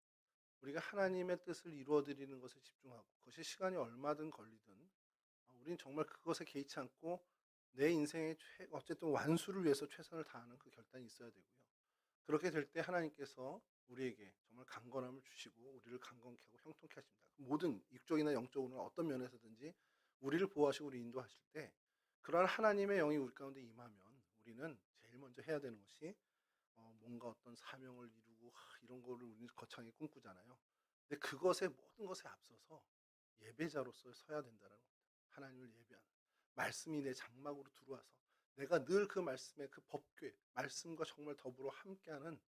우리가 하나님의 뜻을 이루어 드리는 것에 집중하고 그것이 시간이 얼마든 걸리든 우린 정말 그것에 개의치 않고 내 인생의 어쨌든 완수를 위해서 최선을 다하는 그 결단이 있어야 되고요. 그렇게 될 때 하나님께서 우리에게 정말 강건함을 주시고 우리를 강건케 하고 형통케 하십니다. 모든 육적이나 영적으로나 어떤 면에서든지 우리를 보호하시고 우리 인도하실 때 그러한 하나님의 영이 우리 가운데 임하면 우리는 제일 먼저 해야 되는 것이 뭔가 어떤 사명을 이루고 이런 거를 우리는 거창하게 꿈꾸잖아요. 근데 그것의 모든 것에 앞서서 예배자로서 서야 된다는 겁니다. 하나님을 예배하는 말씀이 내 장막으로 들어와서 내가 늘 그 말씀의 그 법궤 말씀과 정말 더불어 함께하는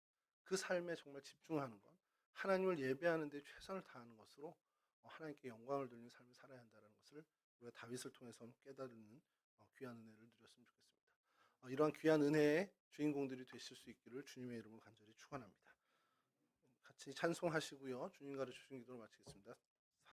그 삶에 정말 집중하는 것, 하나님을 예배하는 데 최선을 다하는 것으로 하나님께 영광을 돌리는 삶을 살아야 한다는 것을 우리가 다윗을 통해서 깨달는 귀한 은혜를 누렸으면 좋겠습니다. 이러한 귀한 은혜의 주인공들이 되실 수 있기를 주님의 이름으로 간절히 축원합니다. 같이 찬송하시고요. 주님 가르쳐 주신 기도를 마치겠습니다.